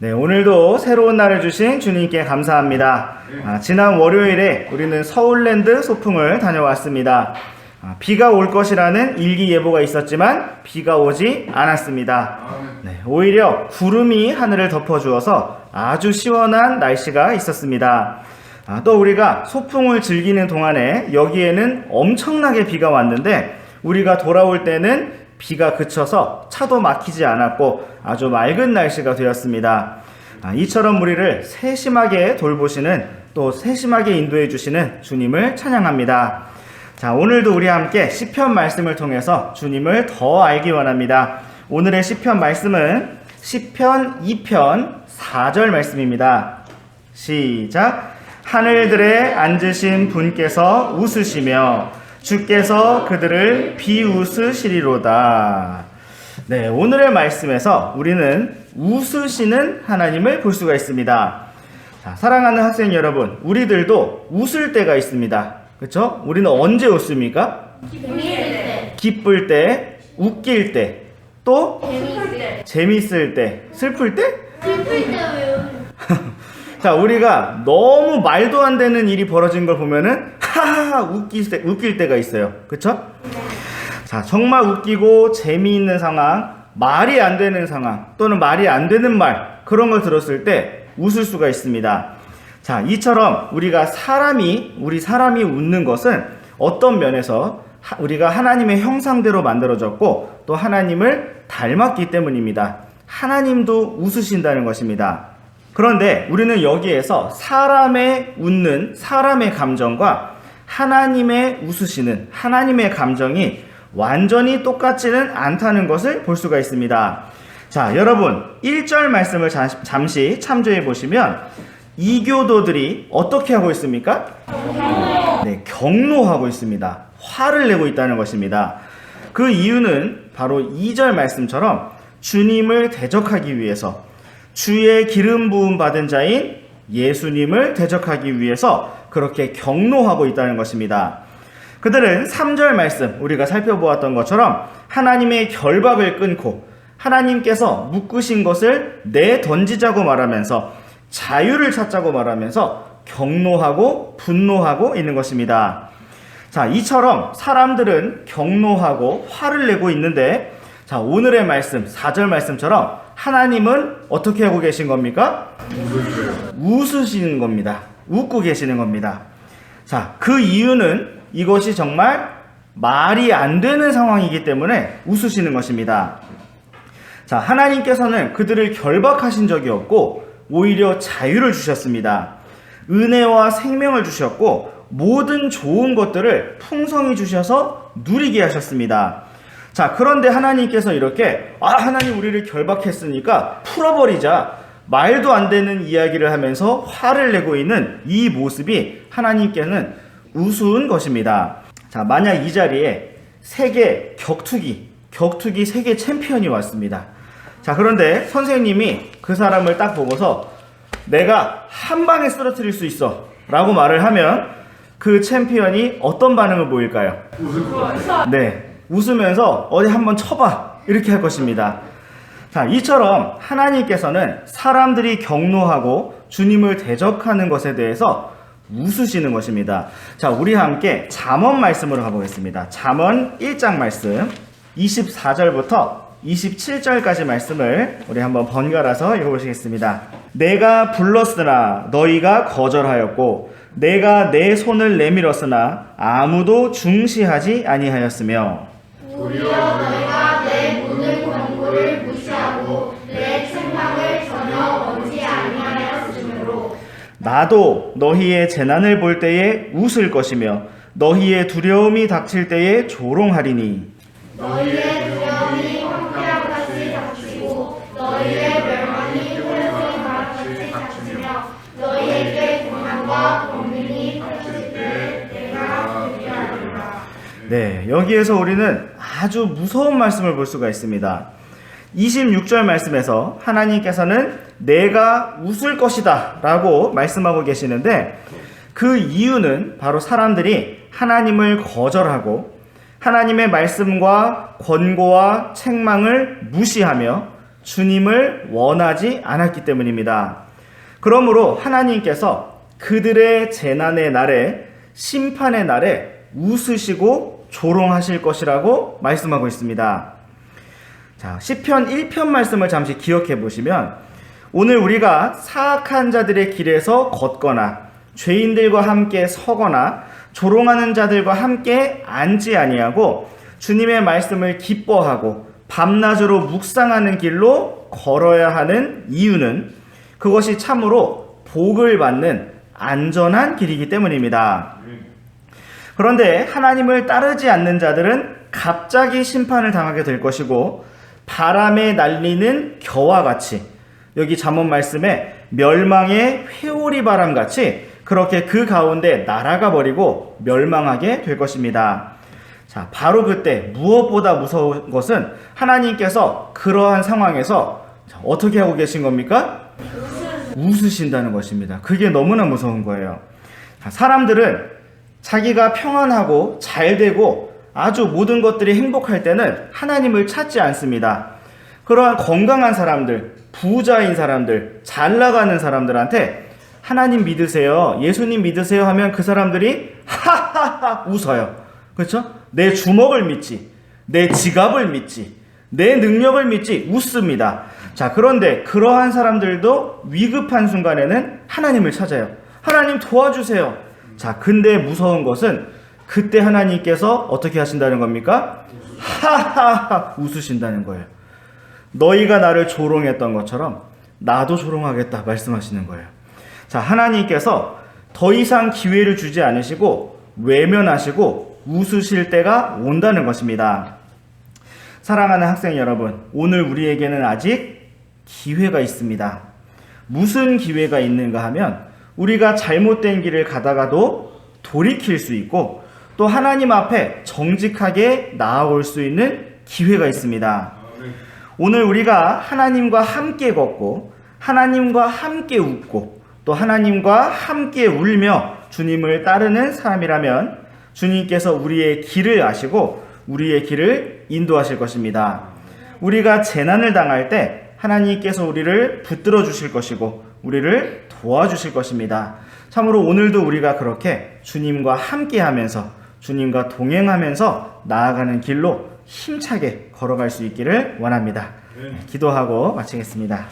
네, 오늘도 새로운 날을 주신 주님께 감사합니다. 지난 월요일에 우리는 서울랜드 소풍을 다녀왔습니다. 비가 올 것이라는 일기예보가 있었지만 비가 오지 않았습니다. 네, 오히려 구름이 하늘을 덮어주어서 아주 시원한 날씨가 있었습니다. 또 우리가 소풍을 즐기는 동안에 여기에는 엄청나게 비가 왔는데 우리가 돌아올 때는 비가 그쳐서 차도 막히지 않았고 아주 맑은 날씨가 되었습니다. 이처럼 우리를 세심하게 돌보시는 또 세심하게 인도해 주시는 주님을 찬양합니다. 자, 오늘도 우리 함께 시편 말씀을 통해서 주님을 더 알기 원합니다. 오늘의 시편 말씀은 시편 2편 4절 말씀입니다. 시작. 하늘들에 앉으신 분께서 웃으시며 주께서 그들을 비웃으시리로다. 네, 오늘의 말씀에서 우리는 웃으시는 하나님을 볼 수가 있습니다. 자, 사랑하는 학생 여러분, 우리들도 웃을 때가 있습니다. 그렇죠? 우리는 언제 웃습니까? 기쁠 때, 웃길 때, 또 재밌을 때, 슬플 때? 자, 우리가 너무 말도 안 되는 일이 벌어진 걸 보면은 하하하 웃길 때가 있어요. 그쵸? 자, 정말 웃기고 재미있는 상황, 말이 안 되는 상황, 또는 말이 안 되는 말, 그런 걸 들었을 때 웃을 수가 있습니다. 자, 이처럼 우리 사람이 웃는 것은 어떤 면에서 우리가 하나님의 형상대로 만들어졌고 또 하나님을 닮았기 때문입니다. 하나님도 웃으신다는 것입니다. 그런데 우리는 여기에서 사람의 웃는 사람의 감정과 하나님의 웃으시는 하나님의 감정이 완전히 똑같지는 않다는 것을 볼 수가 있습니다. 자, 여러분 1절 말씀을 잠시 참조해 보시면 이교도들이 어떻게 하고 있습니까? 네, 경노하고 있습니다. 화를 내고 있다는 것입니다. 그 이유는 바로 2절 말씀처럼 주님을 대적하기 위해서 주의 기름 부음 받은 자인 예수님을 대적하기 위해서 그렇게 경노하고 있다는 것입니다. 그들은 3절 말씀 우리가 살펴보았던 것처럼 하나님의 결박을 끊고 하나님께서 묶으신 것을 내던지자고 말하면서 자유를 찾자고 말하면서 경노하고 분노하고 있는 것입니다. 자, 이처럼 사람들은 경노하고 화를 내고 있는데 자, 오늘의 말씀 4절 말씀처럼 하나님은 어떻게 하고 계신 겁니까? 웃으시는 겁니다. 웃고 계시는 겁니다. 자, 그 이유는 이것이 정말 말이 안 되는 상황이기 때문에 웃으시는 것입니다. 자, 하나님께서는 그들을 결박하신 적이 없고 오히려 자유를 주셨습니다. 은혜와 생명을 주셨고 모든 좋은 것들을 풍성히 주셔서 누리게 하셨습니다. 자, 그런데 하나님께서 이렇게 하나님 우리를 결박했으니까 풀어버리자 말도 안 되는 이야기를 하면서 화를 내고 있는 이 모습이 하나님께는 우스운 것입니다. 자, 만약 이 자리에 세계 격투기 세계 챔피언이 왔습니다. 자, 그런데 선생님이 그 사람을 딱 보고서 내가 한 방에 쓰러뜨릴 수 있어 라고 말을 하면 그 챔피언이 어떤 반응을 보일까요? 네, 웃으면서 어디 한번 쳐봐 이렇게 할 것입니다. 자, 이처럼 하나님께서는 사람들이 경노하고 주님을 대적하는 것에 대해서 웃으시는 것입니다. 자, 우리 함께 잠언 말씀으로 가보겠습니다. 잠언 1장 말씀 24절부터 27절까지 말씀을 우리 한번 번갈아서 읽어보시겠습니다. 내가 불렀으나 너희가 거절하였고 내가 내 손을 내밀었으나 아무도 중시하지 아니하였으며 오히려 너희가 내 문을 권고를 무시하고 내 책망을 전혀 원치 아니하였으므로 나도 너희의 재난을 볼 때에 웃을 것이며 너희의 두려움이 닥칠 때에 조롱하리니 너희의 두려움이 황폐와 같이 닥치고 너희의 멸망이 호령과 같이 닥치며 너희에게 고난과 범민이 닥칠 때 내가 회개하리라. 네, 여기에서 우리는 아주 무서운 말씀을 볼 수가 있습니다. 26절 말씀에서 하나님께서는 내가 웃을 것이다 라고 말씀하고 계시는데 그 이유는 바로 사람들이 하나님을 거절하고 하나님의 말씀과 권고와 책망을 무시하며 주님을 원하지 않았기 때문입니다. 그러므로 하나님께서 그들의 재난의 날에, 심판의 날에 웃으시고 조롱하실 것이라고 말씀하고 있습니다. 자, 시편 1편 말씀을 잠시 기억해 보시면, 오늘 우리가 사악한 자들의 길에서 걷거나 죄인들과 함께 서거나 조롱하는 자들과 함께 앉지 아니하고 주님의 말씀을 기뻐하고 밤낮으로 묵상하는 길로 걸어야 하는 이유는 그것이 참으로 복을 받는 안전한 길이기 때문입니다. 그런데 하나님을 따르지 않는 자들은 갑자기 심판을 당하게 될 것이고, 바람에 날리는 겨와 같이, 여기 잠언 말씀에 멸망의 회오리 바람 같이 그렇게 그 가운데 날아가 버리고 멸망하게 될 것입니다. 자, 바로 그때 무엇보다 무서운 것은 하나님께서 그러한 상황에서 어떻게 하고 계신 겁니까? 웃으신다는 것입니다. 그게 너무나 무서운 거예요. 자, 사람들은 자기가 평안하고 잘 되고 아주 모든 것들이 행복할 때는 하나님을 찾지 않습니다. 그러한 건강한 사람들, 부자인 사람들, 잘 나가는 사람들한테 하나님 믿으세요, 예수님 믿으세요 하면 그 사람들이 하하하 웃어요. 그렇죠? 내 주먹을 믿지, 내 지갑을 믿지, 내 능력을 믿지 웃습니다. 자, 그런데 그러한 사람들도 위급한 순간에는 하나님을 찾아요. 하나님 도와주세요. 자, 근데 무서운 것은 그때 하나님께서 어떻게 하신다는 겁니까? 하하하 웃으신다는 거예요. 너희가 나를 조롱했던 것처럼 나도 조롱하겠다 말씀하시는 거예요. 자, 하나님께서 더 이상 기회를 주지 않으시고 외면하시고 웃으실 때가 온다는 것입니다. 사랑하는 학생 여러분, 오늘 우리에게는 아직 기회가 있습니다. 무슨 기회가 있는가 하면 우리가 잘못된 길을 가다가도 돌이킬 수 있고, 또 하나님 앞에 정직하게 나아올 수 있는 기회가 있습니다. 오늘 우리가 하나님과 함께 걷고 하나님과 함께 웃고 또 하나님과 함께 울며 주님을 따르는 사람이라면 주님께서 우리의 길을 아시고 우리의 길을 인도하실 것입니다. 우리가 재난을 당할 때 하나님께서 우리를 붙들어 주실 것이고 우리를 도와주실 것입니다. 참으로 오늘도 우리가 그렇게 주님과 함께 하면서 주님과 동행하면서 나아가는 길로 힘차게 걸어갈 수 있기를 원합니다. 기도하고 마치겠습니다.